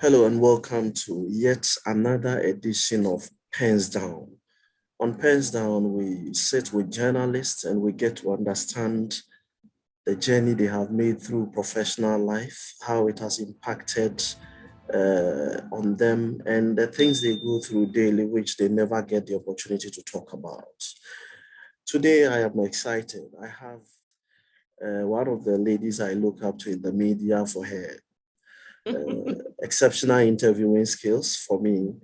Hello and welcome to yet another edition of Pens Down. On Pens Down, we sit with journalists and we get to understand the journey they have made through professional life, how it has impacted on them, and the things they go through daily, which they never get the opportunity to talk about. Today, I am excited. I have one of the ladies I look up to in the media for her exceptional interviewing skills for me.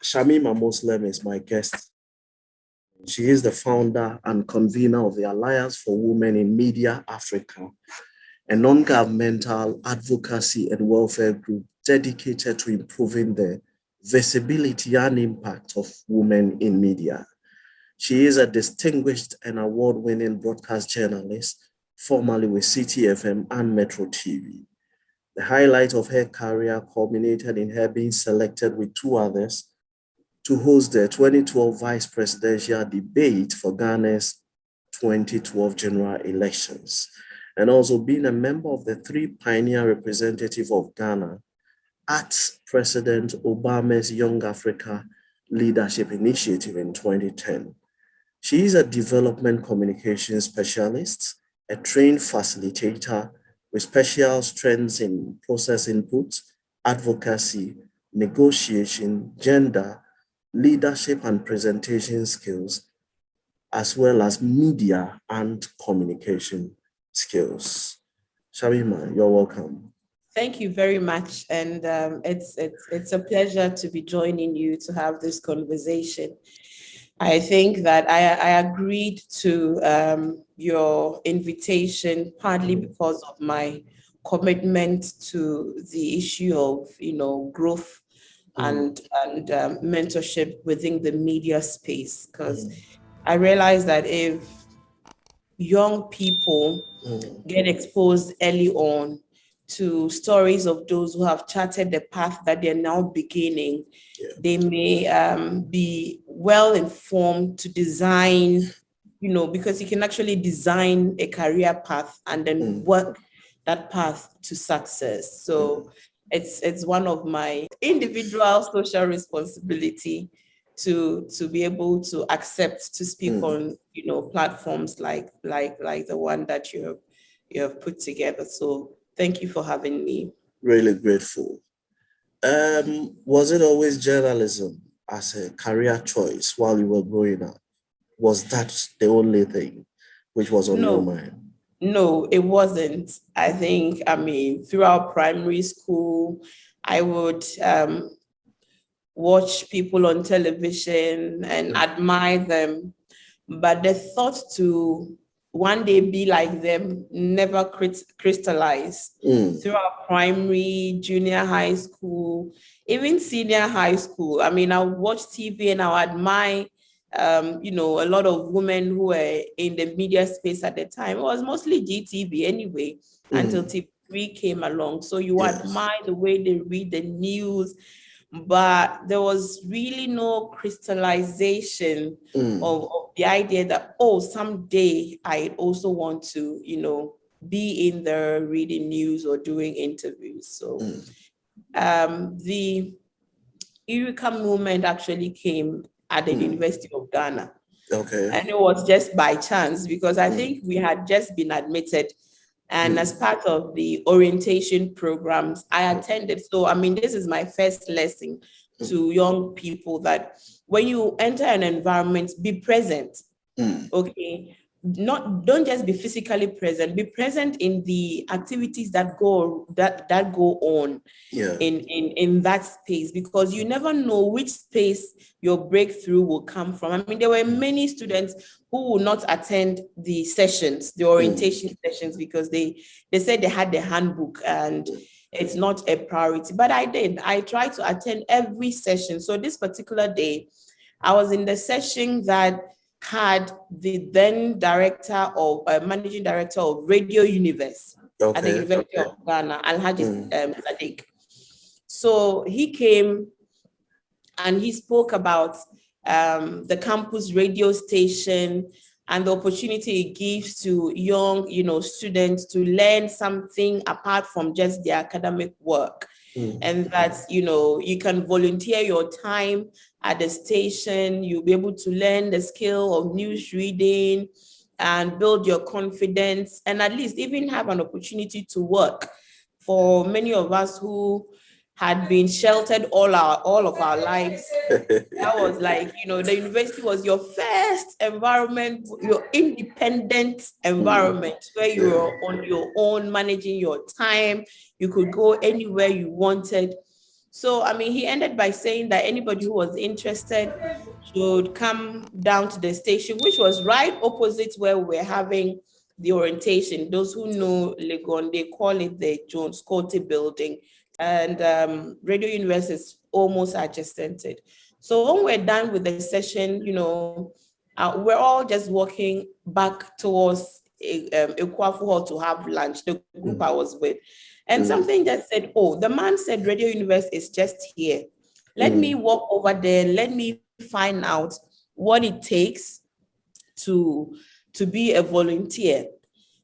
Shamima Muslim is my guest. She is the founder and convener of the Alliance for Women in Media Africa, a non-governmental advocacy and welfare group dedicated to improving the visibility and impact of women in media. She is a distinguished and award-winning broadcast journalist, formerly with CTFM and Metro TV. The highlight of her career culminated in her being selected with two others to host the 2012 vice presidential debate for Ghana's 2012 general elections, and also being a member of the three pioneer representatives of Ghana at President Obama's Young Africa Leadership Initiative in 2010. She is a development communication specialist, a trained facilitator with special strengths in process input, advocacy, negotiation, gender, leadership and presentation skills, as well as media and communication skills. Shamima, you're welcome. Thank you very much. And it's a pleasure to be joining you to have this conversation. I think that I agreed to your invitation partly because of my commitment to the issue of growth and mentorship within the media space, because I realized that if young people get exposed early on to stories of those who have charted the path that they're now beginning, they may be well informed to design, because you can actually design a career path and then work that path to success. So it's one of my individual social responsibility to be able to accept to speak on platforms like the one that you have put together. So thank you for having me. Really grateful. Was it always journalism as a career choice while you were growing up? Was that the only thing which was on your mind? No, it wasn't. I think, throughout primary school, I would watch people on television and admire them. But the thought to one day be like them never crystallized. Throughout primary, junior high school, even senior high school. I would watch TV and I would admire a lot of women who were in the media space at the time. It was mostly GTV anyway, until TV3 came along. So you admire the way they read the news, but there was really no crystallization of the idea that, someday I also want to, be in there reading news or doing interviews. So the Eureka movement actually came at the University of Ghana. Okay. And it was just by chance because I think we had just been admitted. And as part of the orientation programs I attended. So, this is my first lesson to young people that when you enter an environment, be present. Okay. Don't just be physically present, be present in the activities that go on in that space, because you never know which space your breakthrough will come from. There were many students who would not attend the sessions, the orientation sessions, because they said they had the handbook and it's not a priority. But I did. I tried to attend every session. So this particular day, I was in the session that had the then managing director of Radio Universe at the University of Ghana, Alhaji Sadiq. So he came and he spoke about the campus radio station and the opportunity it gives to young, students to learn something apart from just their academic work. And that, you can volunteer your time at the station, you'll be able to learn the skill of news reading and build your confidence, and at least even have an opportunity to work. For many of us who had been sheltered all of our lives, that was like, the university was your first environment, your independent environment where you were on your own, managing your time. You could go anywhere you wanted. So, I mean, he ended by saying that anybody who was interested should come down to the station, which was right opposite where we were having the orientation. Those who know Legon, they call it the John Scotty building, and Radio University is almost adjacent. So when we're done with the session, we're all just walking back towards Ekwafu Hall to have lunch, the group I was with. And something just said, oh, the man said Radio University is just here. Let me walk over there. Let me find out what it takes to be a volunteer.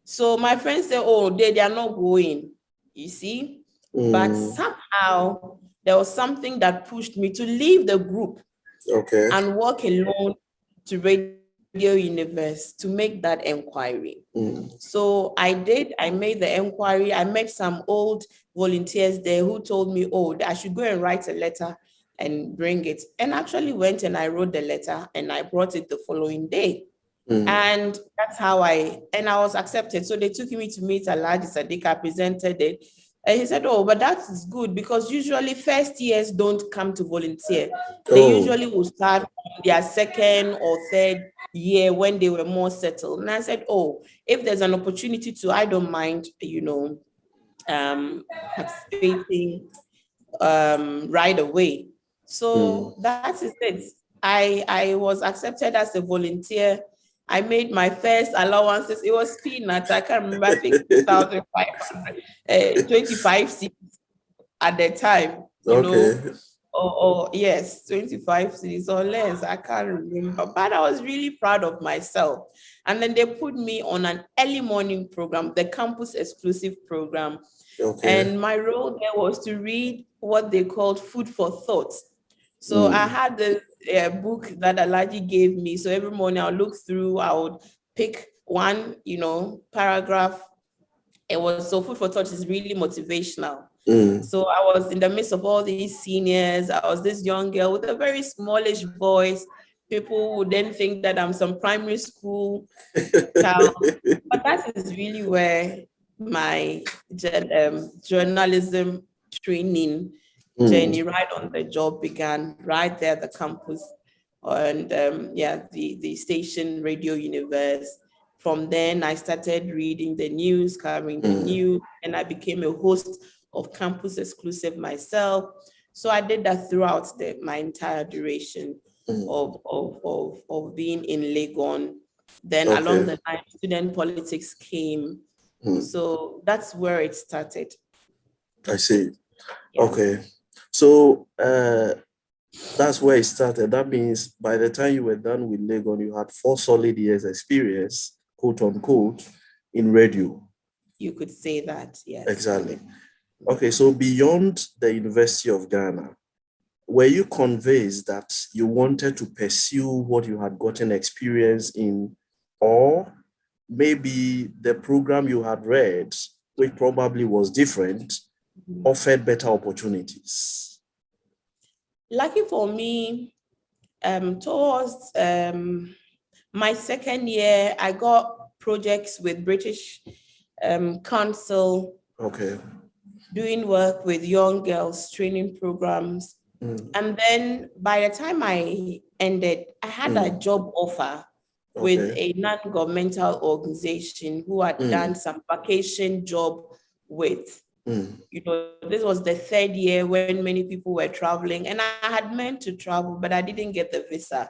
So my friends said, oh, they are not going, you see. But somehow there was something that pushed me to leave the group and walk alone to Radio University to make that inquiry. So I did. I made the inquiry. I met some old volunteers there who told me, oh, I should go and write a letter and bring it. And actually went and I wrote the letter and I brought it the following day. And that's how I was accepted. So they took me to meet Alhaji Sadiq. I presented it. And he said, oh, but that is good because usually first years don't come to volunteer. They usually will start their second or third year when they were more settled. And I said, oh, if there's an opportunity to, I don't mind, participating right away. So that is it. I was accepted as a volunteer. I made my first allowances. It was peanuts. I can't remember. I think 2,500, 25 cedis at the time. You know, or yes, 25 cedis or less. I can't remember. But I was really proud of myself. And then they put me on an early morning program, the campus exclusive program. And my role there was to read what they called food for thought. So I had the book that Alhaji gave me. So every morning I'll look through, I would pick one, paragraph. It was so food for thought is really motivational. So I was in the midst of all these seniors. I was this young girl with a very smallish voice. People would then think that I'm some primary school child. But that is really where my journalism training journey right on the job began, right there at the campus, and the station Radio Universe. From then I started reading the news, covering the news, and I became a host of campus exclusive myself. So I did that throughout my entire duration of being in Legon. Then along the line, student politics came. So that's where it started. I see. Yeah. Okay. So that's where it started. That means by the time you were done with Legon, you had 4 solid years experience, quote unquote, in radio. You could say that, yes. Exactly. Okay, so beyond the University of Ghana, were you convinced that you wanted to pursue what you had gotten experience in, or maybe the program you had read, which probably was different, offered better opportunities? Lucky for me, towards my second year, I got projects with British Council, doing work with young girls, training programs. And then by the time I ended, I had a job offer with a non-governmental organization who had done some vacation job with. This was the 3rd year when many people were traveling, and I had meant to travel, but I didn't get the visa.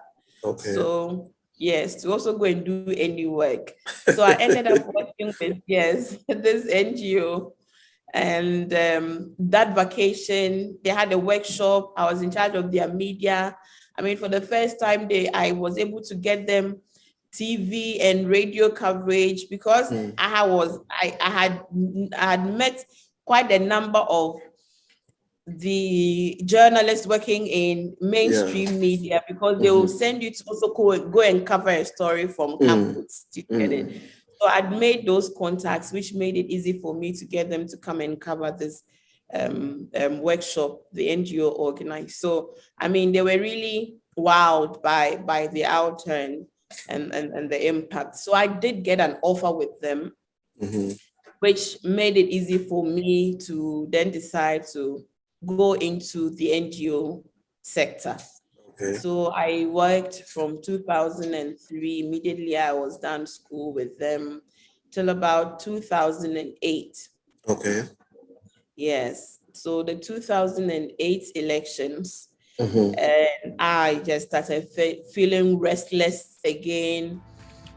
So yes, to also go and do any work. So I ended up working with this NGO, and that vacation they had a workshop. I was in charge of their media. I mean, for the first time, I was able to get them TV and radio coverage because I had met quite a number of the journalists working in mainstream media because they will send you to also go and cover a story from campus to get it. So I'd made those contacts, which made it easy for me to get them to come and cover this workshop the NGO organized. So, I mean, they were really wowed by the outturn and the impact. So I did get an offer with them, which made it easy for me to then decide to go into the NGO sector. Okay. So I worked from 2003. Immediately I was done school with them till about 2008. Okay. Yes. So the 2008 elections, and I just started feeling restless again,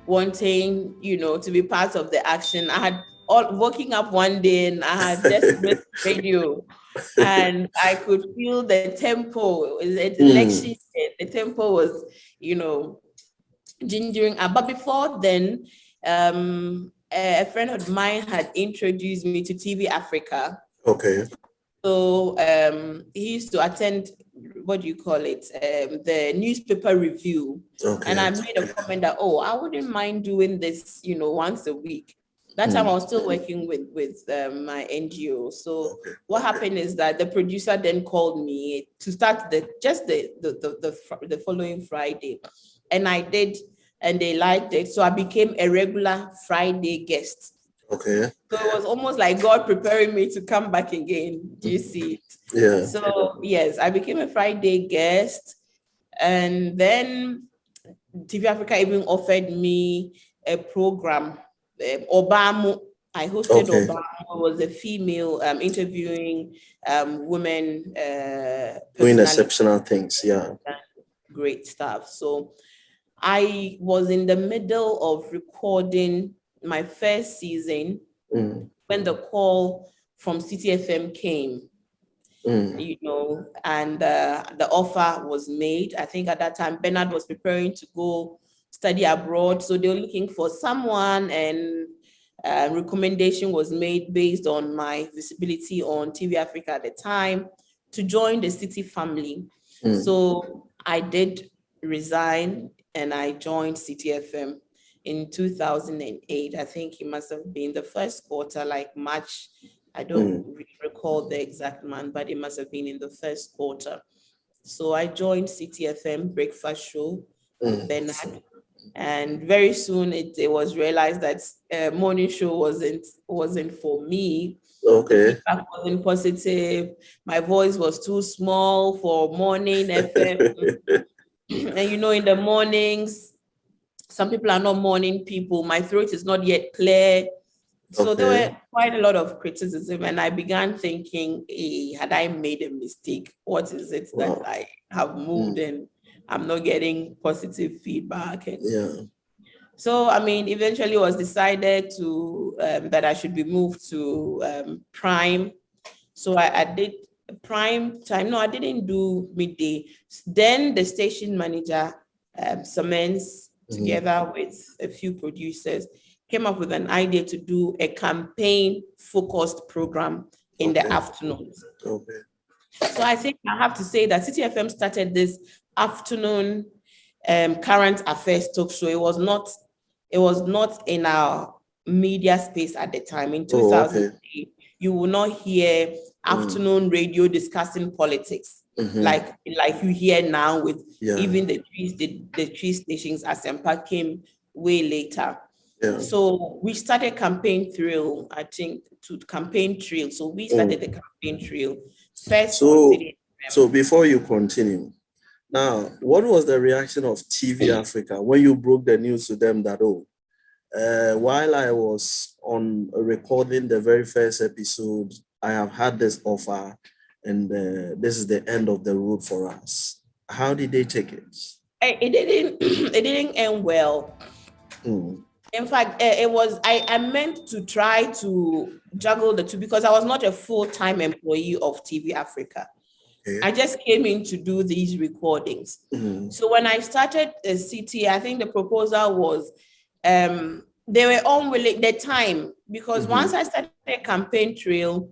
wanting, to be part of the action. I had waking up one day and I had just missed radio. And I could feel the tempo. Election, the tempo was, gingering. But before then, a friend of mine had introduced me to TV Africa. Okay. So he used to attend, what do you call it, the newspaper review. Okay. And I made a comment that, I wouldn't mind doing this, once a week. That time I was still working with my NGO. So what happened is that the producer then called me to start the following Friday, and I did, and they liked it. So I became a regular Friday guest. Okay. So it was almost like God preparing me to come back again. Do you see it? Yeah. So yes, I became a Friday guest, and then TV Africa even offered me a program. Obama, I hosted Obama. It was a female interviewing women doing exceptional things. Yeah, great stuff. So I was in the middle of recording my first season when the call from CTFM came. And the offer was made. I think at that time Bernard was preparing to go study abroad, so they were looking for someone, and recommendation was made based on my visibility on TV Africa at the time to join the City family. So I did resign and I joined City FM in 2008. I think it must have been the first quarter, like March. I don't recall the exact month, but it must have been in the first quarter. So I joined City FM breakfast show with Bernard. And very soon it was realized that morning show wasn't for me. Okay. The feedback wasn't positive. My voice was too small for morning FM. And in the mornings, some people are not morning people. My throat is not yet clear. So there were quite a lot of criticism, and I began thinking, hey, had I made a mistake? What is it that I have moved and I'm not getting positive feedback? And so, eventually it was decided to that I should be moved to prime. So I did prime time. No, I didn't do midday. Then the station manager, Siemens, together with a few producers, came up with an idea to do a campaign-focused program in the afternoons. Okay. So I think I have to say that City FM started this afternoon current affairs talk show. It was not in our media space at the time. In 2008, you will not hear afternoon radio discussing politics like you hear now with even the three stations. As Empa came way later. Yeah. So we started campaign thrill, I think, to campaign trail. So we started the campaign trail first. So before you continue, now, what was the reaction of TV Africa when you broke the news to them that, while I was on recording the very first episode, I have had this offer, and this is the end of the road for us? How did they take it? It didn't end well. In fact, I meant to try to juggle the two because I was not a full-time employee of TV Africa. I just came in to do these recordings. So when I started the city, I think the proposal was they were unwilling the time, because once I started a campaign trail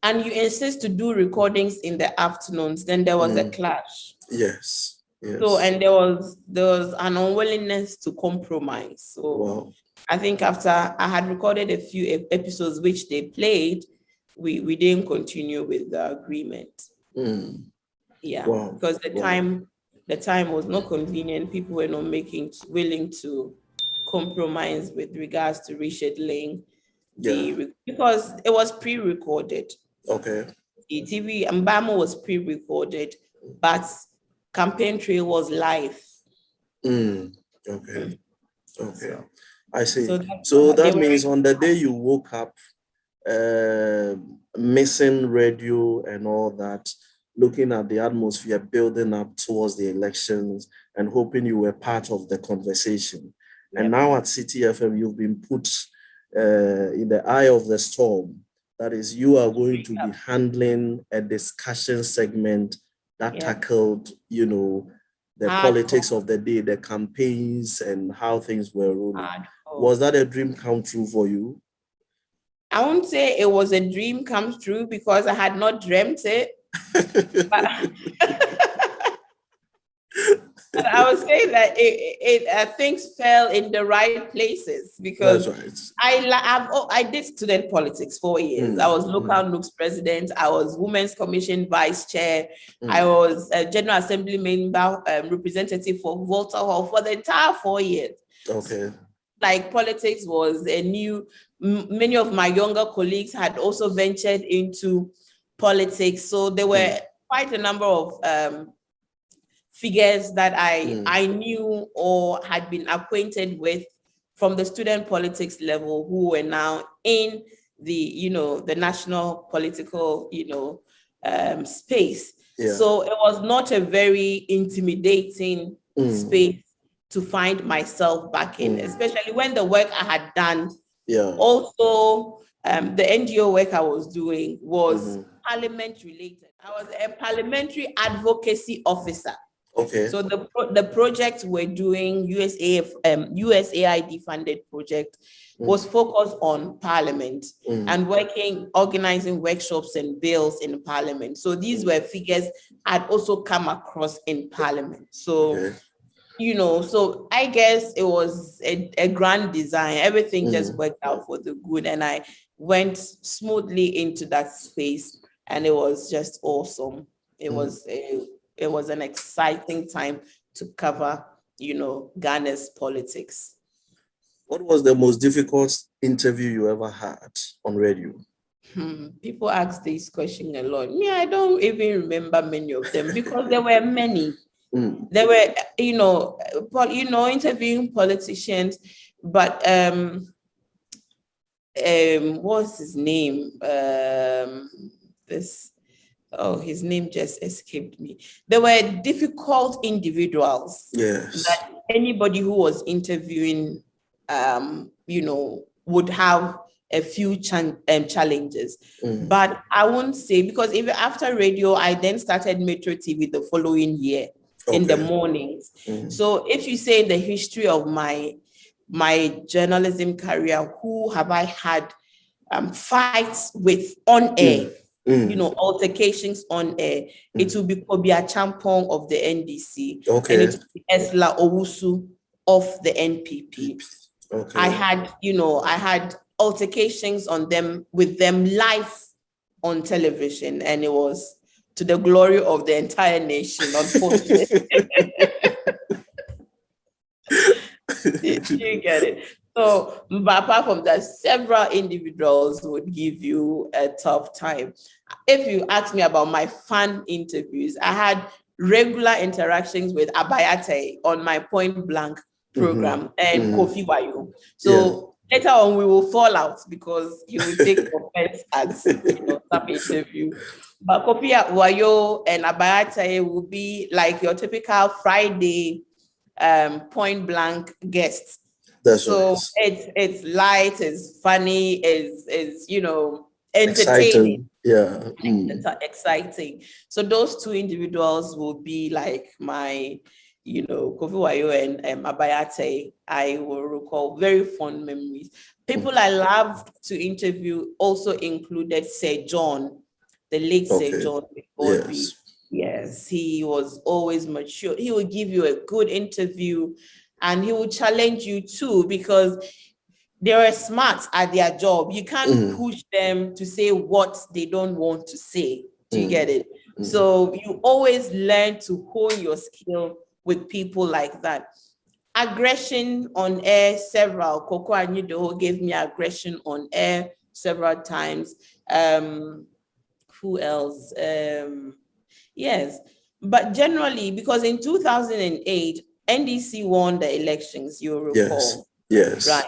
and you insist to do recordings in the afternoons, then there was a clash. Yes. So and there was an unwillingness to compromise. So I think after I had recorded a few episodes which they played, we didn't continue with the agreement. Because the time was not convenient. People were not willing to compromise with regards to rescheduling because it was pre-recorded. Okay. The TV Mbamo was pre-recorded, but campaign trail was live. Okay. I see. So that means on the day you woke up, missing radio and all that, looking at the atmosphere building up towards the elections and hoping you were part of the conversation. And now at City FM, you've been put in the eye of the storm. That is, you are going to be handling a discussion segment that tackled, the politics of the day, the campaigns and how things were rolling. Was that a dream come true for you? I won't say it was a dream come true because I had not dreamt it. But I would say that things fell in the right places because I did student politics 4 years. I was local NUCS president. I was Women's Commission vice chair. I was a General Assembly member, representative for Volta Hall for the entire 4 years. Okay. Like politics was a new, many of my younger colleagues had also ventured into politics. So there were quite a number of figures that I knew or had been acquainted with from the student politics level who were now in the national political, space. So it was not a very intimidating space to find myself back in, especially when the work I had done. Also, the NGO work I was doing was parliament related. I was a parliamentary advocacy officer. Okay. So the project we're doing, USAID funded project, was focused on parliament and organizing workshops and bills in parliament. So these were figures I'd also come across in parliament. So, so I guess it was a grand design. Everything just worked out for the good. And I went smoothly into that space and it was just awesome. It was an exciting time to cover, Ghana's politics. What was the most difficult interview you ever had on radio? People ask this question a lot. Me, I don't even remember many of them because there were many. There were, interviewing politicians, but what's his name? His name just escaped me. There were difficult individuals that anybody who was interviewing, would have a few challenges. But I won't say, because even after radio, I then started Metro TV the following year in the mornings. So if you say in the history of my journalism career, who have I had fights with on air? Altercations on air. It will be Kobia Champong of the NDC. And it will be Esla Owusu of the NPP. I had altercations with them live on television, and it was to the glory of the entire nation, unfortunately. You get it. So, but apart from that, several individuals would give you a tough time. If you ask me about my fun interviews, I had regular interactions with Abayate on my Point Blank program and Kofi Wayo. So later on, we will fall out because he will take offense at some interview. But Kofi Wayo and Abayate will be like your typical Friday Point Blank guests. So it's light, it's funny, it's entertaining. Yeah. Exciting. So those two individuals will be like my, Kofi Wayo and Abayate. I will recall very fond memories. People I loved to interview also included Sir John, the late Sir John Godby. Yes, he was always mature. He would give you a good interview and he would challenge you too, because they were smart at their job. You can't push them to say what they don't want to say. Do you get it? So you always learn to hone your skill with people like that. Aggression on air, several. Coco Anido gave me aggression on air several times. Who else? Yes. But generally, because in 2008, NDC won the elections, you recall. Yes. Right.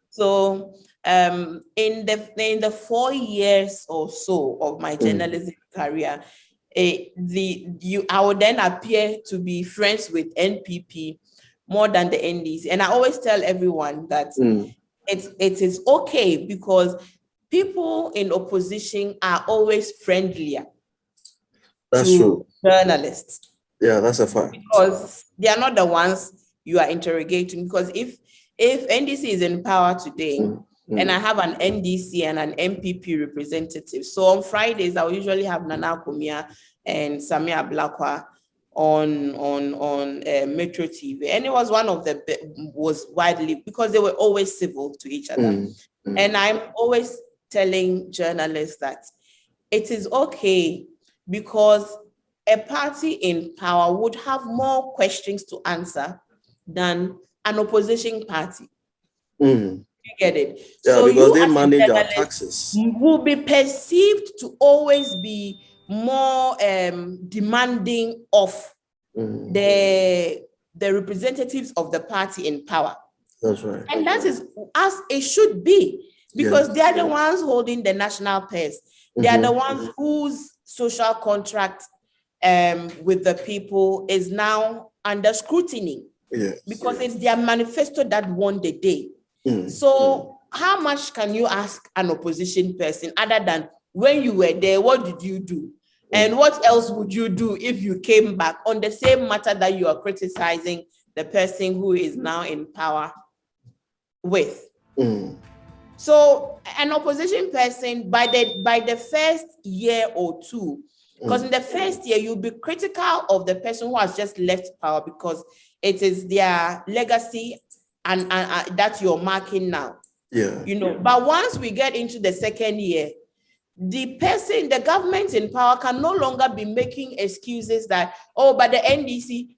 So in the 4 years or so of my journalism career, I would then appear to be friends with NPP more than the NDC. And I always tell everyone that it is okay, because people in opposition are always friendlier to journalists. Yeah, that's a fact. Because they are not the ones you are interrogating. Because if NDC is in power today, and I have an NDC and an MPP representative, so on Fridays I will usually have Nana Kumia and Samia Blakwa on Metro TV, and it was one of the was widely, because they were always civil to each other. And I'm always telling journalists that it is okay, because a party in power would have more questions to answer than an opposition party. You get it? Yeah, so because you they as manage our taxes. Will be perceived to always be more demanding of the representatives of the party in power. That's right. And that is as it should be, because they are the ones holding the national purse. They are the ones whose social contract with the people is now under scrutiny, because it's their manifesto that won the day. So how much can you ask an opposition person other than, when you were there, what did you do? And what else would you do if you came back on the same matter that you are criticizing the person who is now in power with? So an opposition person, by the first year or two, because in the first year you'll be critical of the person who has just left power, because it is their legacy and that you're marking now. But once we get into the second year, the government in power can no longer be making excuses that, but the NDC.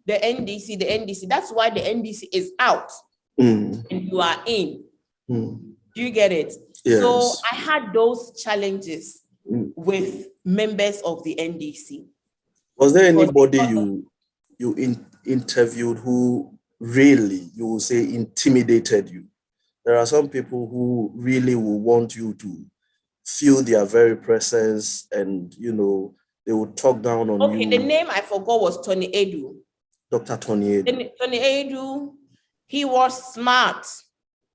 That's why the NDC is out and you are in. Do you get it? Yes. So I had those challenges with members of the NDC. Was there anybody you interviewed who really, you will say, intimidated you? There are some people who really will want you to feel their very presence, and they would talk down on you. Okay, the name I forgot was Tony Edu. Dr. Tony Edu. Tony Edu, he was smart.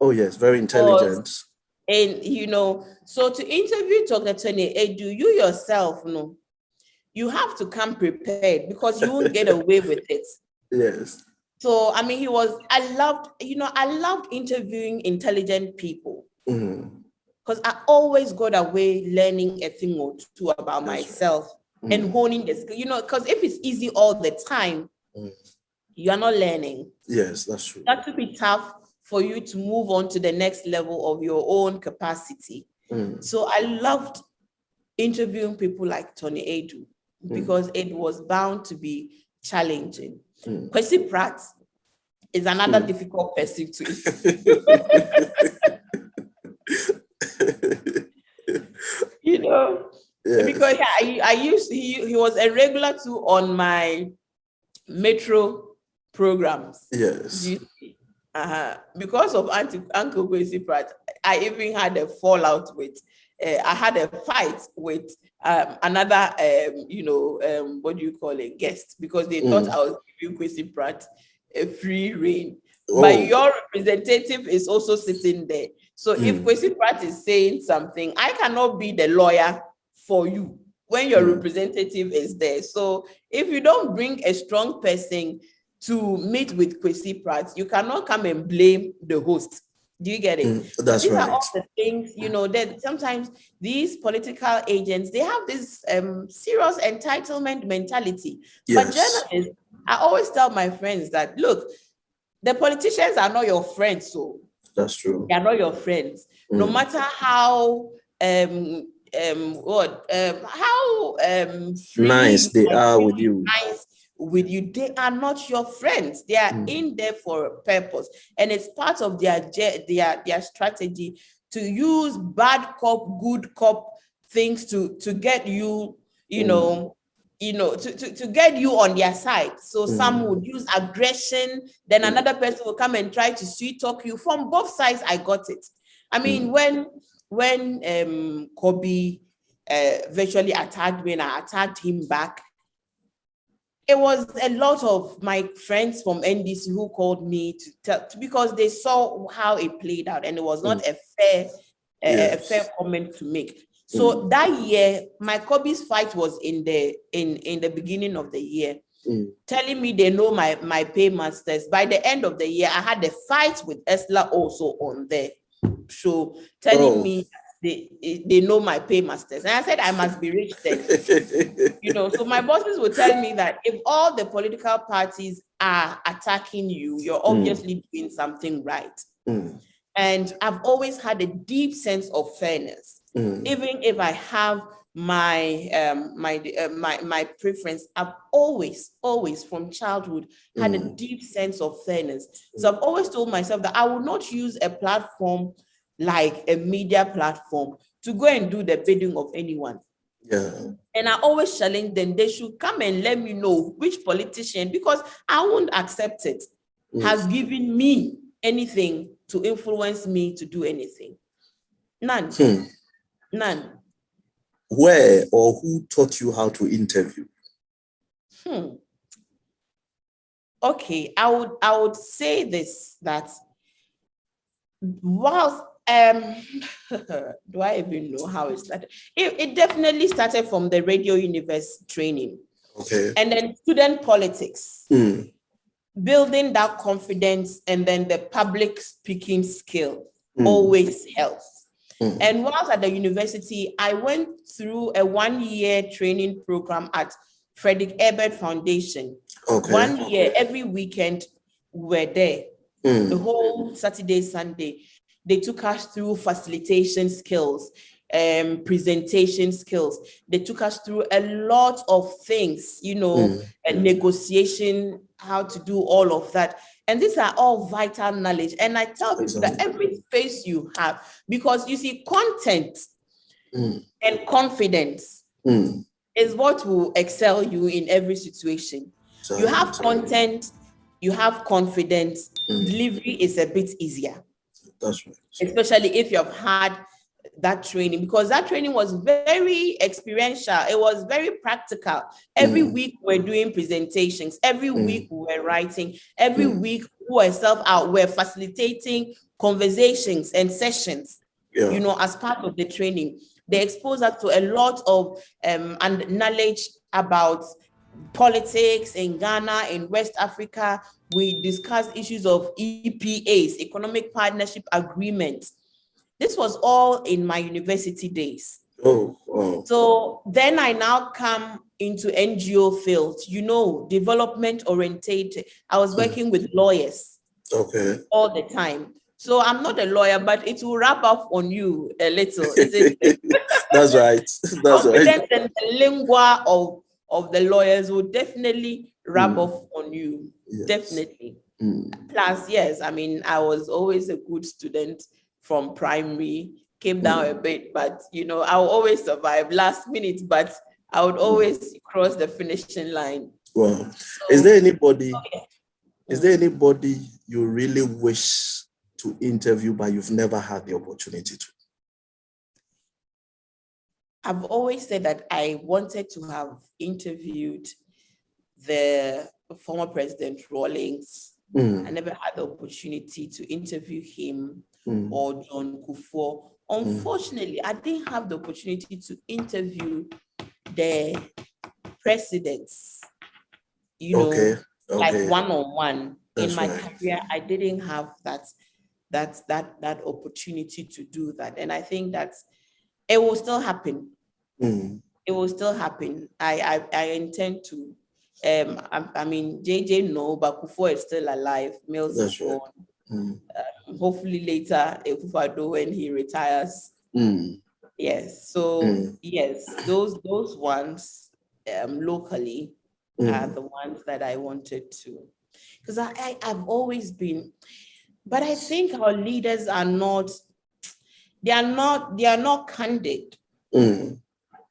Oh yes, very intelligent. And so to interview Dr. Tony Edu, you yourself you have to come prepared, because you won't get away with it. Yes. So I mean, I loved interviewing intelligent people. Because I always got away learning a thing or two about myself and honing the skill. Because if it's easy all the time, you are not learning. Yes, that's true. That would be tough for you to move on to the next level of your own capacity. So I loved interviewing people like Tony Edu, because it was bound to be challenging. Kwesi Pratt is another difficult person to interview. Because he was a regular too on my Metro programs. Yes. Because of Uncle Kwesi Pratt, I even had a fallout with, I had a fight with another, what do you call it, guest, because they thought I was giving Kwesi Pratt a free rein. But your representative is also sitting there. So if Kwesi Pratt is saying something, I cannot be the lawyer for you when your representative is there. So if you don't bring a strong person to meet with Kwesi Pratt, you cannot come and blame the host. Do you get it? That's These right. are all the things, that sometimes these political agents, they have this serious entitlement mentality. Yes. But journalists, I always tell my friends that, look, the politicians are not your friends. So that's true. They are not your friends. No matter how nice they are with you. Nice with you, they are not your friends. They are in there for a purpose, and it's part of their strategy to use bad cop, good cop things to get you, to get you on their side. So some would use aggression, then another person will come and try to sweet talk you. From both sides, I got it. I mean, when Kobe virtually attacked me and I attacked him back, it was a lot of my friends from NDC who called me to tell, because they saw how it played out, and it was not a fair comment to make. So that year, my Kobe's fight was in the beginning of the year, telling me they know my paymasters. By the end of the year, I had a fight with Esla also on there. So telling me they know my paymasters. And I said, I must be rich then. So my bosses would tell me that if all the political parties are attacking you, you're obviously doing something right. And I've always had a deep sense of fairness. Even if I have my preference, I've always from childhood had a deep sense of fairness. So I've always told myself that I will not use a platform like a media platform to go and do the bidding of anyone. And I always challenge them. They should come and let me know which politician, because I won't accept it, has given me anything to influence me to do anything. None. None. Where or who taught you how to interview? Okay, I would say this, that whilst do I even know how it started? It definitely started from the Radio Universe training. Okay. And then student politics. Building that confidence, and then the public speaking skill always helps. And whilst at the university, I went through a 1-year training program at Frederick Ebert Foundation. 1 year, every weekend we were there. The whole Saturday, Sunday. They took us through facilitation skills, presentation skills. They took us through a lot of things, negotiation, how to do all of that. And these are all vital knowledge. And I tell people that every space you have, because you see, content and confidence is what will excel you in every situation. You have content, you have confidence, delivery is a bit easier. That's right. Especially if you've had that training, because that training was very experiential. It was very practical. Every week we're doing presentations. Every week we're writing. Every week we're facilitating conversations and sessions, as part of the training. They expose us to a lot of and knowledge about politics in Ghana, in West Africa. We discussed issues of EPAs, Economic Partnership Agreements. This was all in my university days. So then I now come into NGO field, development orientated. I was working with lawyers all the time. So I'm not a lawyer, but it will wrap up on you a little, isn't it? That's right. That's right. And the lingua of the lawyers will definitely rub off on you. Yes. Definitely. Plus, yes, I mean, I was always a good student from primary, came down a bit, but I'll always survive last minute, but I would always cross the finishing line. Wow. So, is there anybody you really wish to interview, but you've never had the opportunity to? I've always said that I wanted to have interviewed the former President Rawlings. I never had the opportunity to interview him or John Kufuor Unfortunately, I didn't have the opportunity to interview the presidents, Okay. like Okay. one-on-one. In That's my right. career, I didn't have that opportunity to do that. And I think that it will still happen. It will still happen. I intend to. I mean, JJ no, but Kufo is still alive. Mills is That's right. gone. Hopefully later, Akufo-Addo when he retires. Yes. So yes, those ones locally are the ones that I wanted to, because I've always been, but I think our leaders are not. They are not candid.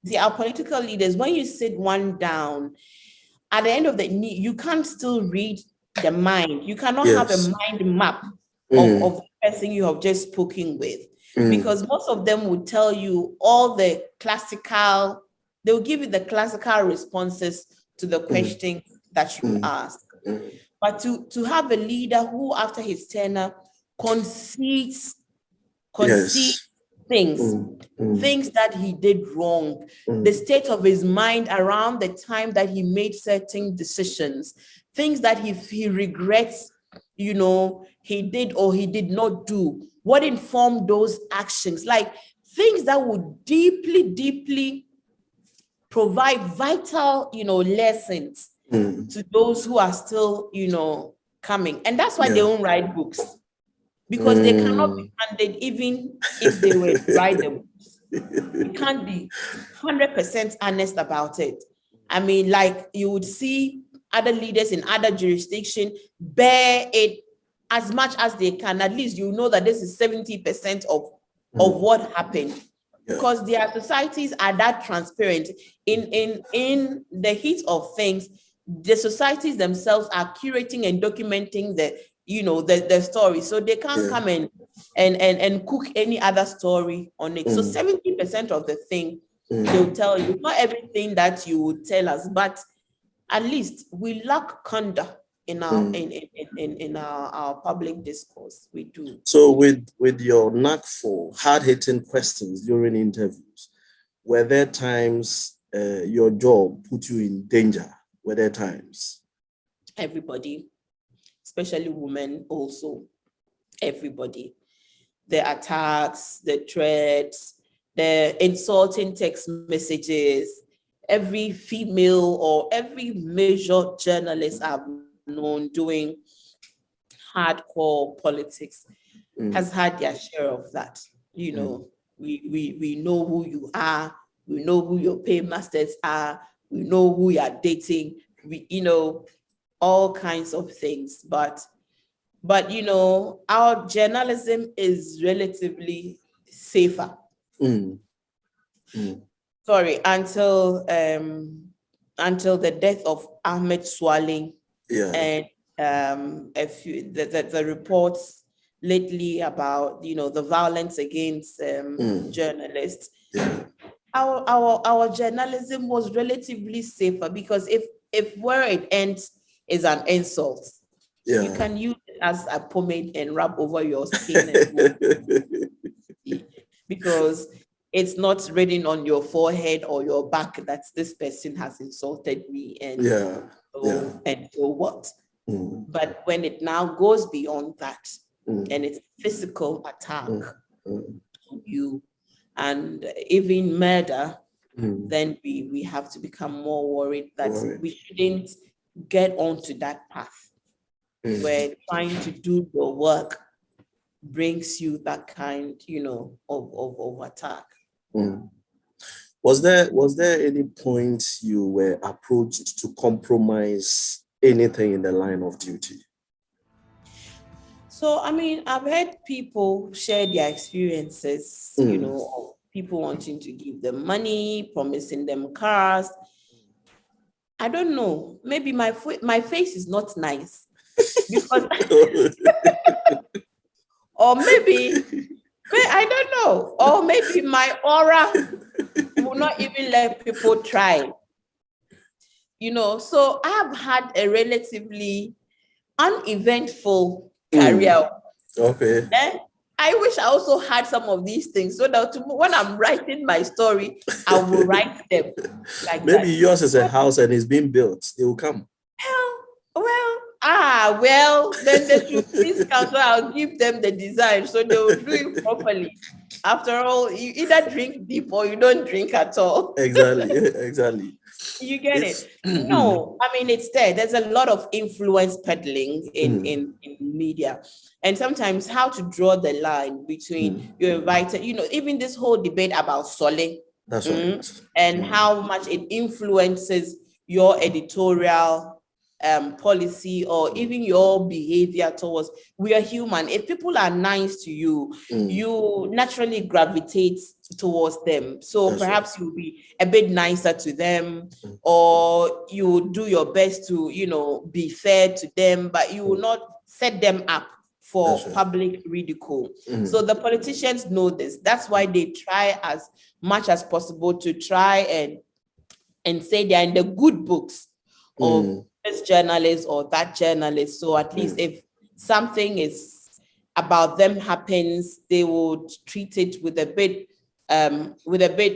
See, our political leaders, when you sit one down, at the end of the day, you can't still read the mind. You cannot have a mind map of the person you have just spoken with, because most of them would tell you all the classical, they will give you the classical responses to the questions that you ask. But to have a leader who, after his tenure, concedes things that he did wrong, the state of his mind around the time that he made certain decisions, things that he regrets, he did or he did not do, what informed those actions, like things that would deeply, deeply provide vital, lessons to those who are still, coming. And that's why they don't write books, because they cannot be funded even if they were to write the books. You can't be 100% honest about it. I mean, like you would see other leaders in other jurisdictions bear it as much as they can. At least you know that this is 70% of what happened, because their societies are that transparent. In the heat of things, the societies themselves are curating and documenting the story, so they can't come and cook any other story on it. So 70% of the thing they'll tell you, not everything that you would tell us, but at least we lack conduct in our in our public discourse. We do. So with your knack for hard-hitting questions during interviews, were there times your job put you in danger? Were there times? Everybody, especially women also, everybody. The attacks, the threats, the insulting text messages, every female or every major journalist I've known doing hardcore politics has had their share of that. We know who you are, we know who your paymasters are, we know who you are dating, all kinds of things. But our journalism is relatively safer. Sorry, until the death of Ahmed Swalling, and the reports lately about the violence against journalists. Our journalism was relatively safer, because if where it ends is an insult, you can use it as a pomade and rub over your skin because it's not written on your forehead or your back that this person has insulted me, and so what? But when it now goes beyond that, and it's physical attack on you, and even murder, then we have to become more worried that we shouldn't get onto that path where trying to do your work brings you that kind, of attack. Was there any point you were approached to compromise anything in the line of duty? So, I mean, I've heard people share their experiences, of people wanting to give them money, promising them cars. I don't know. Maybe my face is not nice because, or maybe I don't know, or maybe my aura will not even let people try. So I have had a relatively uneventful career. Okay. I wish I also had some of these things so that when I'm writing my story, I will write them like Maybe that. yours is a house and it's being built. They will come. Then they should please counsel. I'll give them the design so they will do it properly. After all, you either drink deep or you don't drink at all. Exactly. You get it? No, I mean, it's there. There's a lot of influence peddling in media. And sometimes how to draw the line between you're invited, even this whole debate about Soli. That's right. And how much it influences your editorial policy or even your behavior towards. We are human. If people are nice to you, you naturally gravitate towards them. So That's perhaps you'll be a bit nicer to them, or you will do your best to, be fair to them, but you will not set them up for public ridicule. So the politicians know this. That's why they try as much as possible to try and say they're in the good books of this journalist or that journalist. So at least if something is about them happens, they would treat it with a bit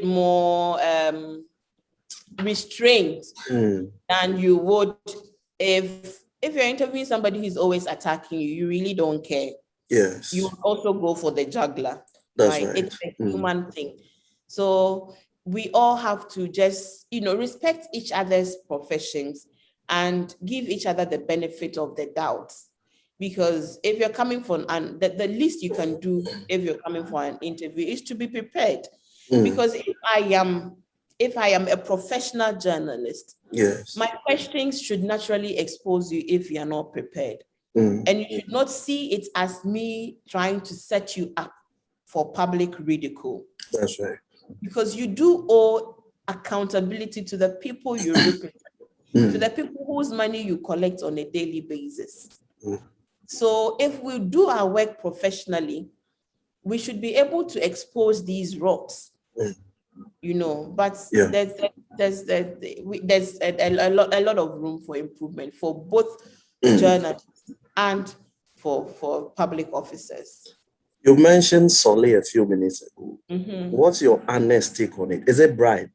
more restraint than you would if you're interviewing somebody who's always attacking you. You really don't care. Yes. You would also go for the juggler. That's right. It's a human thing. So we all have to just, respect each other's professions and give each other the benefit of the doubt. Because if you're coming for the least you can do if you're coming for an interview is to be prepared. Because if I am a professional journalist, yes, my questions should naturally expose you if you are not prepared. And you should not see it as me trying to set you up for public ridicule. That's right. Because you do owe accountability to the people you represent, to the people whose money you collect on a daily basis. So if we do our work professionally, we should be able to expose these rocks, but there's a lot of room for improvement for both journalists and for public officers. You mentioned Soli a few minutes ago. What's your honest take on it? Is it bribe?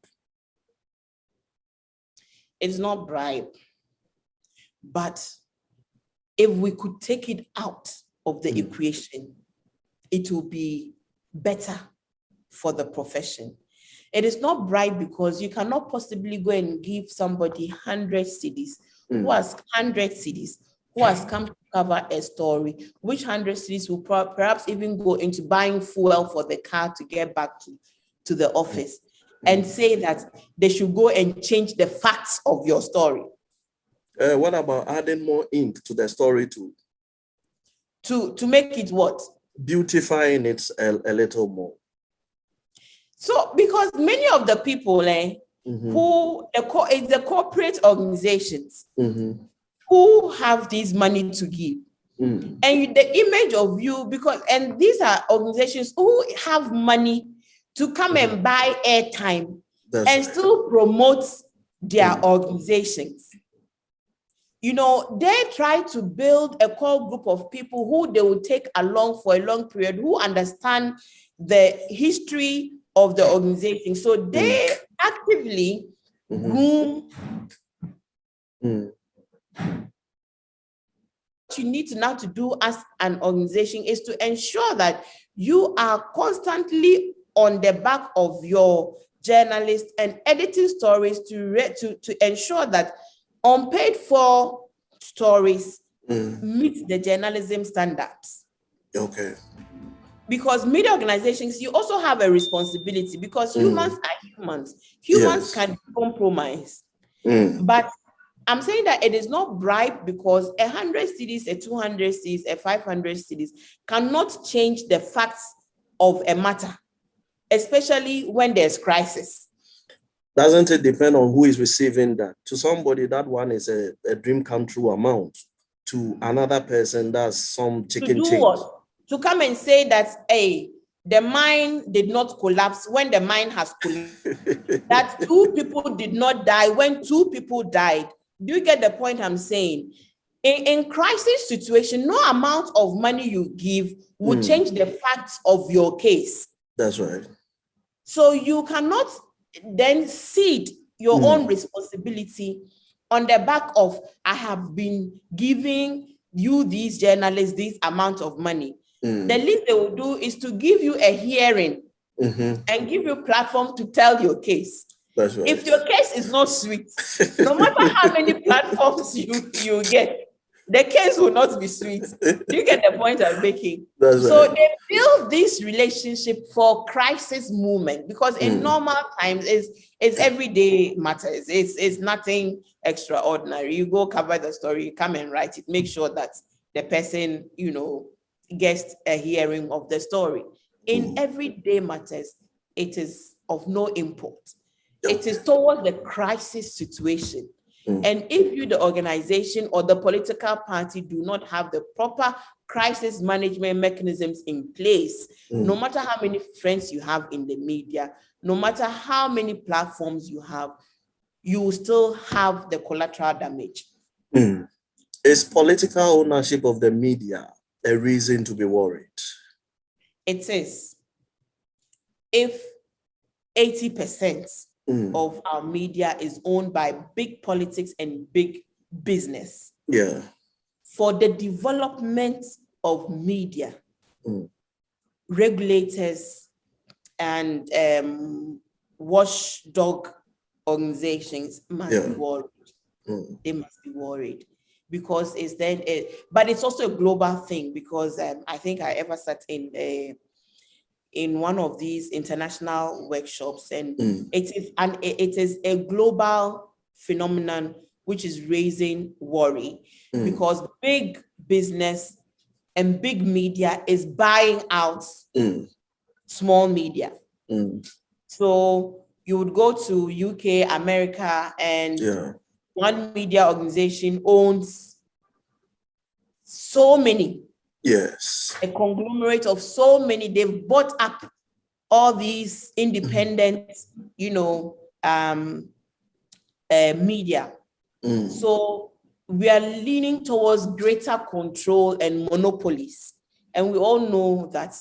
It's not bribe. But if we could take it out of the equation, it will be better for the profession. It is not bribe because you cannot possibly go and give somebody 100 cedis who has 100 cedis, who has come to cover a story, which 100 cedis will perhaps even go into buying fuel for the car to get back to the office, and say that they should go and change the facts of your story. What about adding more ink to the story too? To make it what? Beautifying it a little more. So, because many of the people who it's the corporate organizations who have this money to give, and the image of you, and these are organizations who have money to come and buy airtime and still promote their organizations. They try to build a core group of people who they will take along for a long period, who understand the history of the organization. So they actively groom. What you need to now to do as an organization is to ensure that you are constantly on the back of your journalists and editing stories to ensure that unpaid for stories meet the journalism standards. Okay. Because media organizations, you also have a responsibility, because humans are humans. Humans can compromise. But I'm saying that it is not bribe, because 100 cedis, 200 cedis, 500 cedis cannot change the facts of a matter, especially when there's crisis. Doesn't it depend on who is receiving that? To somebody, that one is a dream come true amount. To another person, that's some chicken to do change. What? To come and say that, hey, the mine did not collapse when the mine has collapsed. That 2 people did not die when 2 people died. Do you get the point I'm saying? In crisis situation, no amount of money you give will change the facts of your case. That's right. So you cannot then cede your own responsibility on the back of, I have been giving you, these journalists, this amount of money. The least they will do is to give you a hearing and give you a platform to tell your case. That's right. If your case is not sweet, no matter how many platforms you get, the case will not be sweet. You get the point I'm making? That's So right. they build this relationship for crisis movement, because in normal times it's everyday matters. It's nothing extraordinary. You go cover the story, you come and write it, make sure that the person, gets a hearing of the story. In everyday matters, it is of no import. It is towards the crisis situation. And if you, the organization or the political party, do not have the proper crisis management mechanisms in place, no matter how many friends you have in the media, no matter how many platforms you have, you will still have the collateral damage. Is political ownership of the media a reason to be worried? It is. If 80% of our media is owned by big politics and big business, for the development of media, regulators and watchdog organizations must be worried. They must be worried, because but it's also a global thing, because I think I ever sat in one of these international workshops, and it is a global phenomenon which is raising worry, because big business and big media is buying out small media. So you would go to UK, America, and one media organization owns so many. A conglomerate of so many. They've bought up all these independent, media. So we are leaning towards greater control and monopolies. And we all know that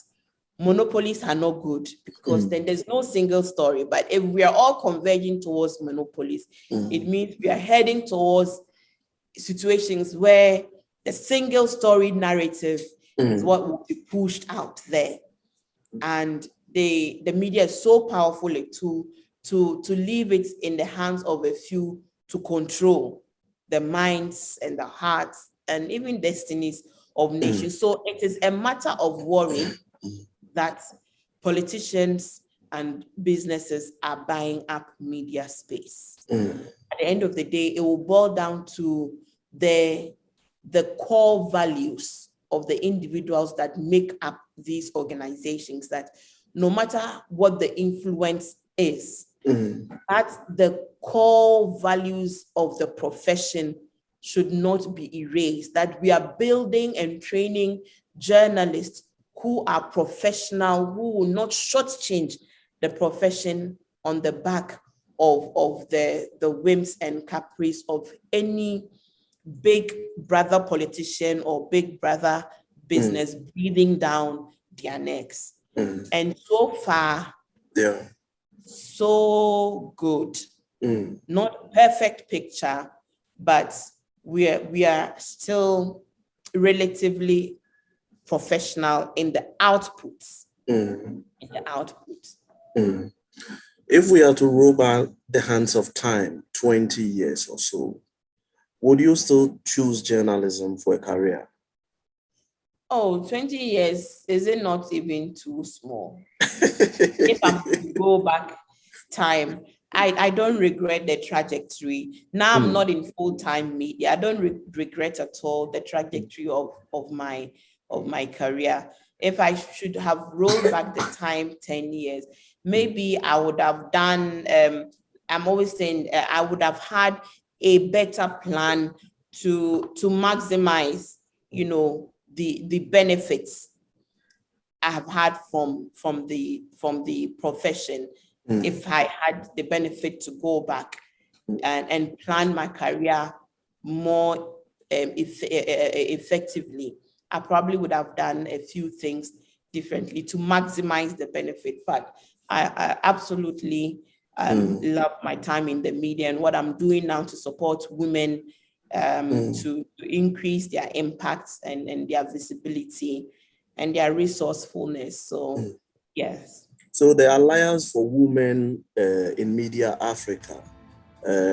monopolies are not good, because then there's no single story. But if we are all converging towards monopolies, it means we are heading towards situations where the single story narrative is what will be pushed out there. And the media is so powerful to leave it in the hands of a few to control the minds and the hearts and even destinies of nations. So it is a matter of worry that politicians and businesses are buying up media space. At the end of the day, it will boil down to the core values of the individuals that make up these organizations, that no matter what the influence is, that the core values of the profession should not be erased, that we are building and training journalists who are professional, who will not shortchange the profession on the back of the whims and caprice of any big brother politician or big brother business breathing down their necks. And so far, so good. Not a perfect picture, but we are still relatively professional in the outputs. If we are to roll back the hands of time 20 years or so, would you still choose journalism for a career? 20 years, is it not even too small? If I'm to go back time, I don't regret the trajectory. Now I'm not in full-time media. I don't regret at all the trajectory of my career. If I should have rolled back the time 10 years, maybe I would have done, I'm always saying I would have had a better plan to maximize, the benefits I have had from the profession. If I had the benefit to go back and plan my career more effectively, I probably would have done a few things differently to maximize the benefit. But I absolutely love my time in the media and what I'm doing now to support women to increase their impacts and their visibility and their resourcefulness. So, yes. So the Alliance for Women in Media Africa,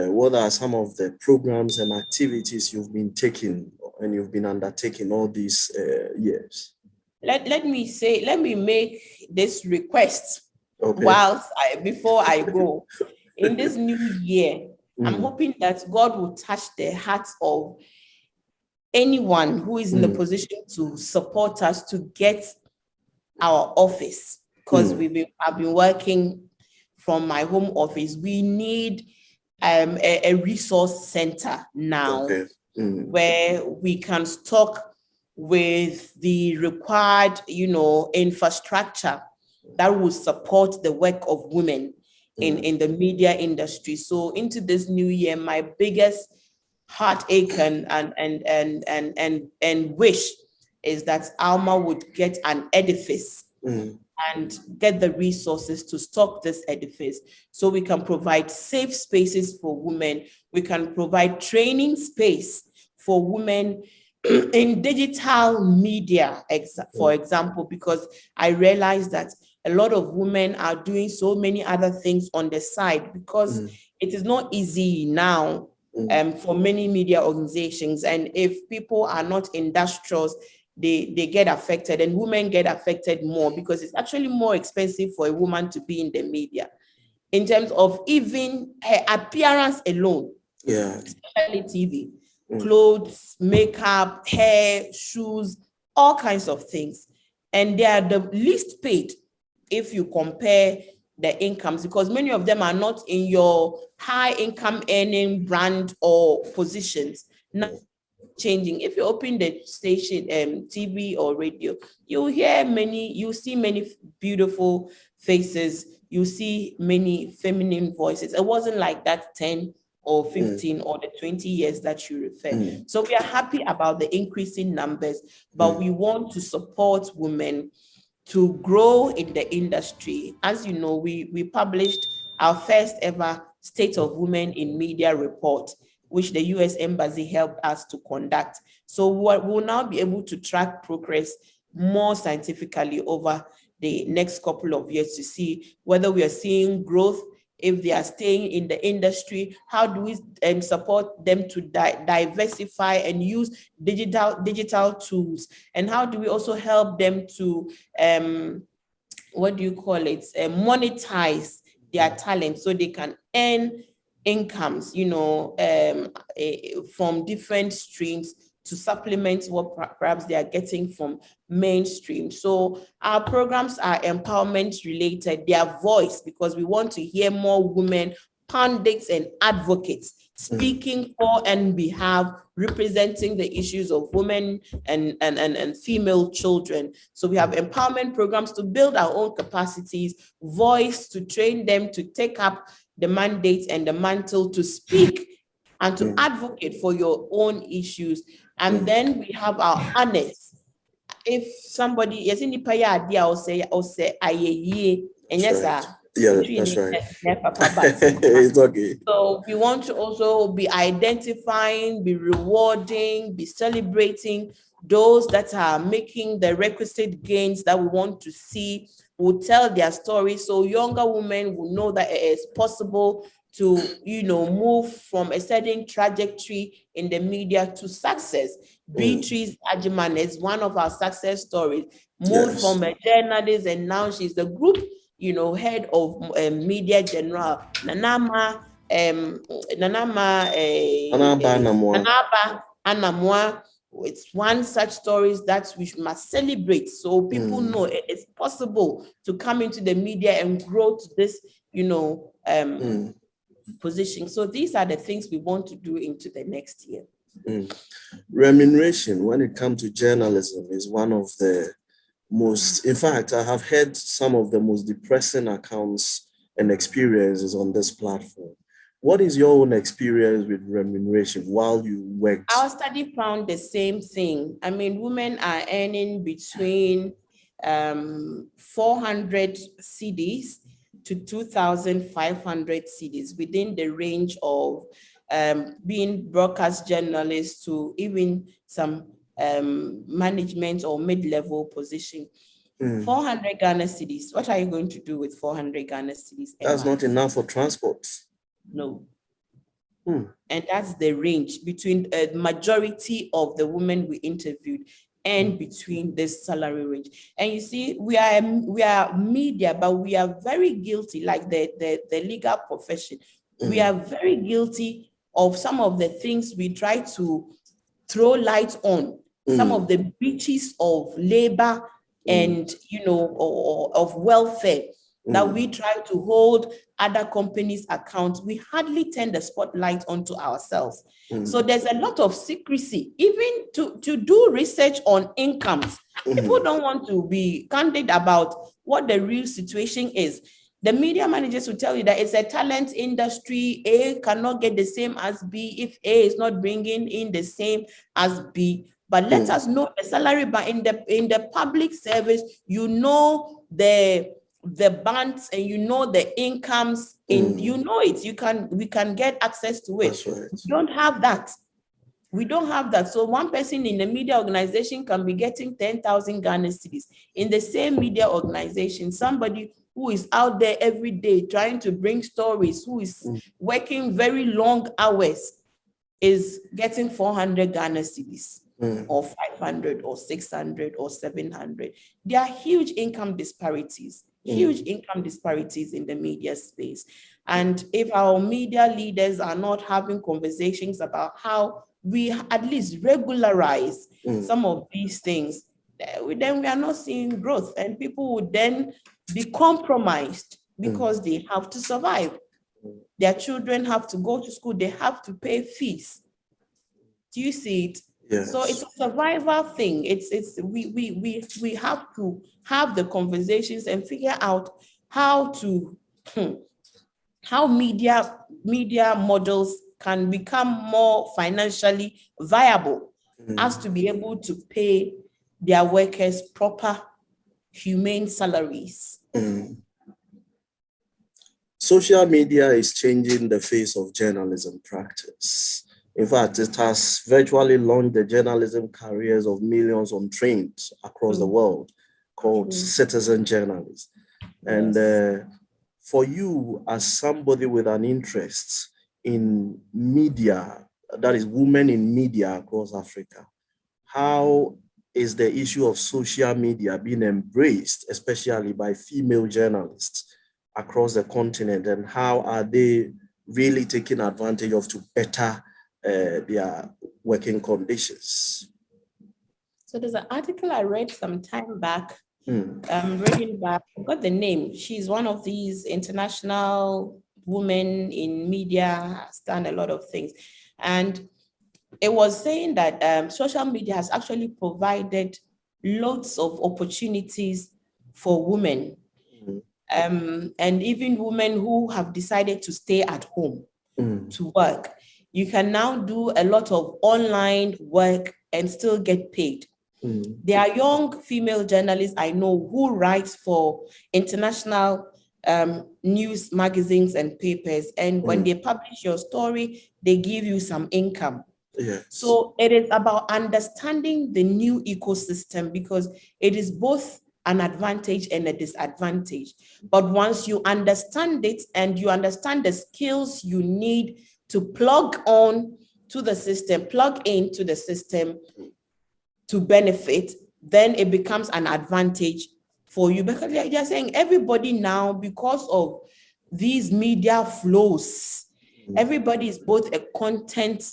what are some of the programs and activities you've been taking and you've been undertaking all these years? Let me make this request Okay. before I go. In this new year, I'm hoping that God will touch the hearts of anyone who is in the position to support us to get our office, because I've been working from my home office. We need a resource center now, where we can stock with the required, infrastructure that will support the work of women in the media industry. So into this new year, my biggest heartache and wish is that Alma would get an edifice and get the resources to stock this edifice so we can provide safe spaces for women. We can provide training space for women in digital media, for example, because I realized that a lot of women are doing so many other things on the side, because it is not easy now for many media organizations. And if people are not industrious, they get affected, and women get affected more, because it's actually more expensive for a woman to be in the media in terms of even her appearance alone, especially TV. Clothes, makeup, hair, shoes, all kinds of things. And they are the least paid if you compare the incomes, because many of them are not in your high income earning brand or positions. Now changing. If you open the station, TV or radio, you see many beautiful faces. You see many feminine voices. It wasn't like that 10 or 15 or the 20 years that you refer. So we are happy about the increasing numbers, but we want to support women to grow in the industry. As you know, we published our first ever State of Women in Media report, which the US Embassy helped us to conduct. So we'll now be able to track progress more scientifically over the next couple of years to see whether we are seeing growth, if they are staying in the industry, how do we support them to diversify and use digital tools, and how do we also help them to monetize their talent so they can earn incomes, from different streams to supplement what perhaps they are getting from mainstream. So our programs are empowerment related, their voice, because we want to hear more women, pundits and advocates speaking for and behalf, representing the issues of women and female children. So we have empowerment programs to build our own capacities, voice to train them to take up the mandate and the mantle to speak and to advocate for your own issues. And then we have our honest. If somebody, yes, in the paya idea or say, and yes, that's right. It's okay. So we want to also be identifying, be rewarding, be celebrating those that are making the requisite gains that we want to see, will tell their story, so younger women will know that it is possible to, move from a certain trajectory in the media to success. Beatrice Ajiman is one of our success stories. Moved from a journalist, and now she's the group, head of Media General. Nanaba Anamwa. It's one such stories that we must celebrate, so people know it's possible to come into the media and grow to this, position. So these are the things we want to do into the next year. Remuneration, when it comes to journalism, is one of the most, in fact, I have heard some of the most depressing accounts and experiences on this platform. What is your own experience with remuneration while you worked? Our study found the same thing. I mean, women are earning between 400 cedis to 2,500 cedis within the range of being broadcast journalists to even some management or mid-level position. 400 Ghana cedis. What are you going to do with 400 Ghana cedis? That's not enough for transport. No. And that's the range between a majority of the women we interviewed and between this salary range. And you see, we are media, but we are very guilty, like the legal profession. We are very guilty of some of the things we try to throw light on, some of the breaches of labor and, or of welfare that we try to hold other companies' accounts. We hardly turn the spotlight onto ourselves. So there's a lot of secrecy, even to do research on incomes. People don't want to be candid about what the real situation is. The media managers will tell you that it's a talent industry. A cannot get the same as B if A is not bringing in the same as B. But let us know the salary. But in the public service, you know the bands and you know the incomes, and you know it. We can get access to it. That's right. We don't have that. We don't have that. So one person in the media organization can be getting 10,000 Ghana cedis. In the same media organization, somebody who is out there every day trying to bring stories, who is working very long hours, is getting 400 Ghana cedis or 500 or 600 or 700. There are huge income disparities. Huge income disparities in the media space. And if our media leaders are not having conversations about how we at least regularize some of these things, then we are not seeing growth, and people would then be compromised because they have to survive. Their children have to go to school, they have to pay fees. Do you see it? Yes. So it's a survival thing. We have to have the conversations and figure out how media models can become more financially viable as to be able to pay their workers proper, humane salaries. Social media is changing the face of journalism practice. In fact, it has virtually launched the journalism careers of millions untrained across the world, called citizen journalists. And for you, as somebody with an interest in media, that is women in media across Africa, how is the issue of social media being embraced, especially by female journalists across the continent, and how are they really taking advantage of to better their working conditions? So there's an article I read some time back. Reading back, I got the name. She's one of these international women in media, has done a lot of things. And it was saying that social media has actually provided loads of opportunities for women, and even women who have decided to stay at home to work. You can now do a lot of online work and still get paid. There are young female journalists I know who write for international news magazines and papers, and when they publish your story, they give you some income. Yes. So it is about understanding the new ecosystem, because it is both an advantage and a disadvantage. But once you understand it and you understand the skills you need to plug on to the system, plug into the system to benefit, then it becomes an advantage for you. Because they're saying everybody now, because of these media flows, everybody is both a content,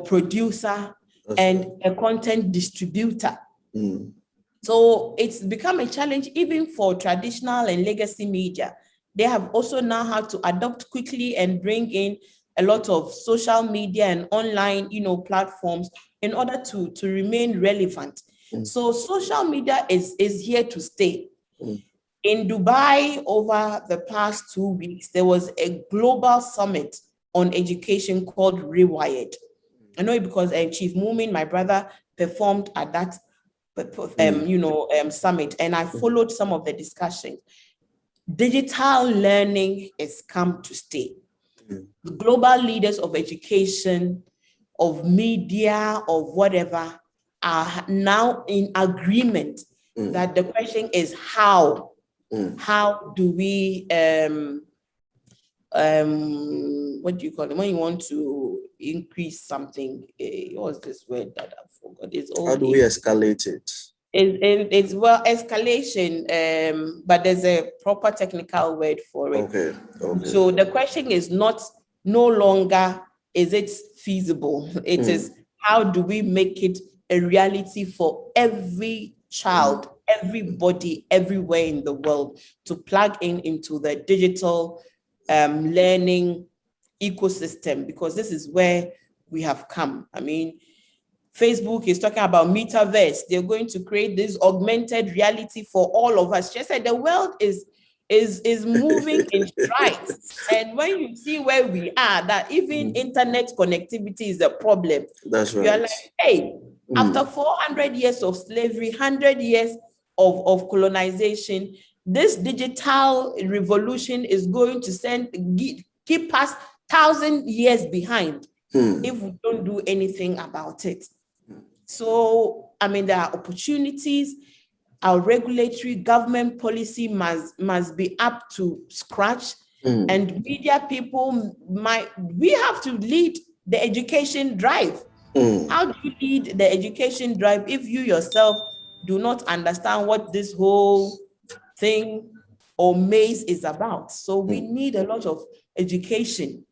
producer and a content distributor. So it's become a challenge even for traditional and legacy media. They have also now had to adapt quickly and bring in a lot of social media and online, platforms in order to remain relevant. So social media is here to stay. In Dubai, over the past 2 weeks, there was a global summit on education called Rewired. I know it because Chief Mumin, my brother, performed at that summit, and I followed some of the discussions. Digital learning has come to stay. The global leaders of education, of media, of whatever, are now in agreement that the question is how. How do we what do you call it when you want to increase something? What's this word that I forgot? How do we escalate it? It's well, escalation, but there's a proper technical word for it. Okay. So the question is no longer is it feasible? It is how do we make it a reality for every child, everybody, everywhere in the world to plug into the digital learning ecosystem, because this is where we have come. I mean, Facebook is talking about metaverse. They're going to create this augmented reality for all of us. She said the world is moving in strides. And when you see where we are, that even internet connectivity is a problem. That's right. You're like, hey, after 400 years of slavery, 100 years of colonization, this digital revolution is going to keep us 1,000 years behind if we don't do anything about it. So, I mean, there are opportunities. Our regulatory government policy must be up to scratch. And media people we have to lead the education drive. How do you lead the education drive if you yourself do not understand what this whole thing or maze is about? So we need a lot of education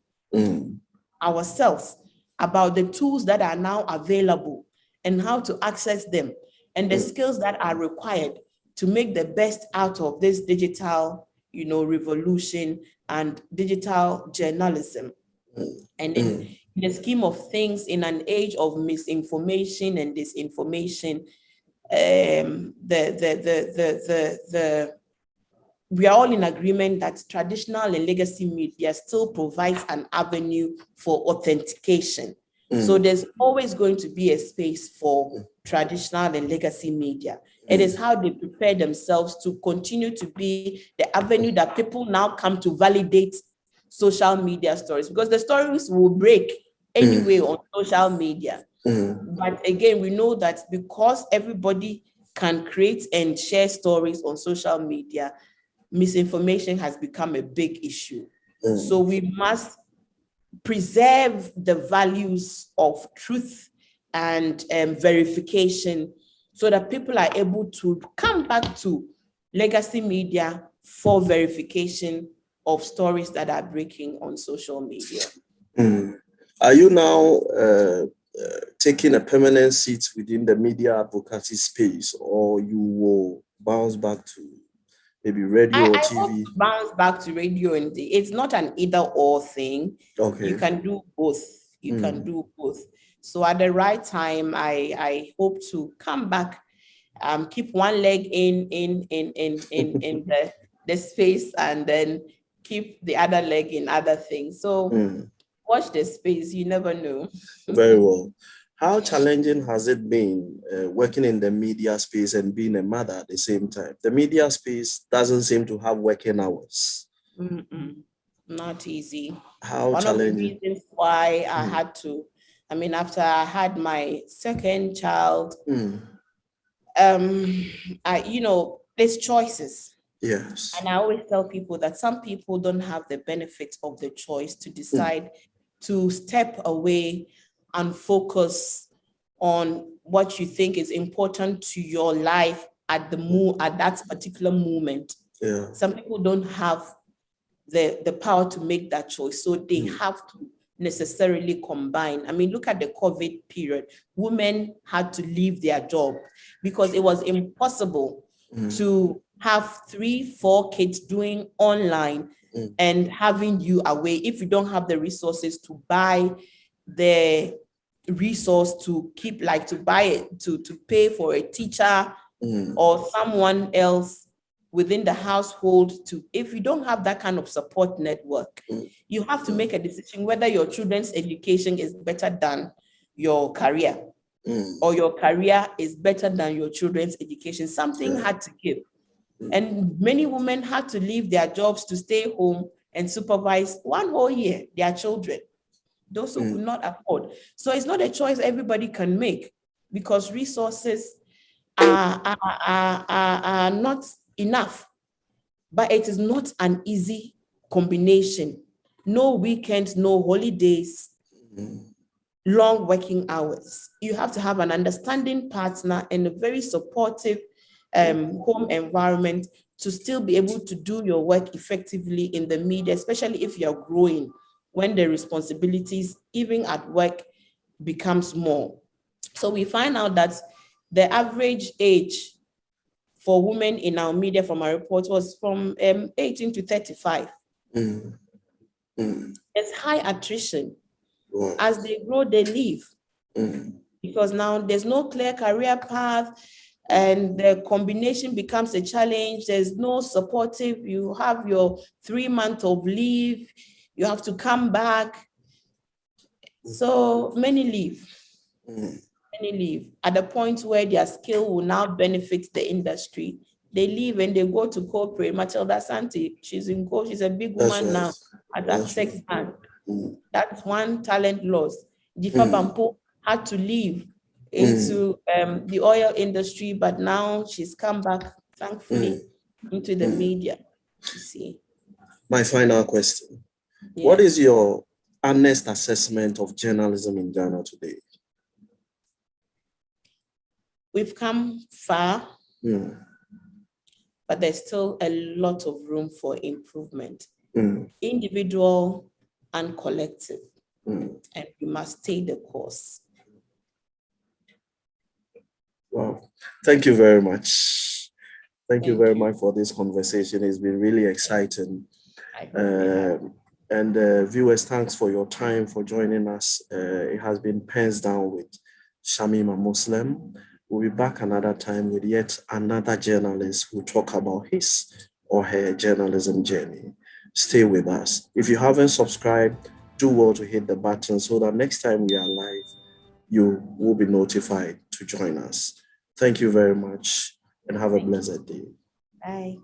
ourselves about the tools that are now available and how to access them and the skills that are required to make the best out of this digital, revolution and digital journalism. And in the scheme of things, in an age of misinformation and disinformation, we are all in agreement that traditional and legacy media still provides an avenue for authentication. So there's always going to be a space for traditional and legacy media. It is how they prepare themselves to continue to be the avenue that people now come to validate social media stories, because the stories will break anyway on social media. But again, we know that because everybody can create and share stories on social media, misinformation has become a big issue. So we must preserve the values of truth and verification so that people are able to come back to legacy media for verification of stories that are breaking on social media. Are you now taking a permanent seat within the media advocacy space, or you will bounce back to maybe radio or TV? I hope to bounce back to radio, and it's not an either or thing. Okay. You can do both. You can do both. So at the right time, I hope to come back, keep one leg in the space, and then keep the other leg in other things. So watch the space. You never know. Very well. How challenging has it been working in the media space and being a mother at the same time? The media space doesn't seem to have working hours. Not easy. How One challenging? of the reasons why I had to, after I had my second child, there's choices. Yes. And I always tell people that some people don't have the benefit of the choice to decide to step away and focus on what you think is important to your life at that particular moment. Yeah. Some people don't have the power to make that choice, so they have to necessarily combine. Look at the COVID period. Women had to leave their job because it was impossible to have 3-4 kids doing online and having you away if you don't have the resources to buy the resource to keep, like to buy it, to pay for a teacher or someone else within the household to, if you don't have that kind of support network, you have to make a decision whether your children's education is better than your career, or your career is better than your children's education. Something had to give. And many women had to leave their jobs to stay home and supervise one whole year their children, those who could not afford. So it's not a choice everybody can make, because resources are not enough. But it is not an easy combination. No weekends, no holidays, long working hours. You have to have an understanding partner and a very supportive home environment to still be able to do your work effectively in the media, especially if you're growing, when the responsibilities, even at work, becomes more. So we find out that the average age for women in our media from our report was from 18 to 35. There's high attrition. As they grow, they leave. Because now there's no clear career path, and the combination becomes a challenge. There's no supportive. You have your 3 months of leave. You have to come back. So many leave. Many leave. At the point where their skill will now benefit the industry, they leave and they go to corporate. Matilda Santi, she's in coach. She's a big woman now at that sex band. That's one talent loss. Jifa Bampo had to leave into the oil industry, but now she's come back, thankfully, into the media. You see. My final question. Yeah. What is your honest assessment of journalism in Ghana today? We've come far, but there's still a lot of room for improvement, individual and collective, and we must stay the course. Wow, thank you very much. Thank you very much for this conversation. It's been really exciting. And viewers, thanks for your time, for joining us. It has been Pens Down with Shamima Muslim. We'll be back another time with yet another journalist who talk about his or her journalism journey. Stay with us. If you haven't subscribed, do well to hit the button so that next time we are live, you will be notified to join us. Thank you very much and have a blessed day. Bye.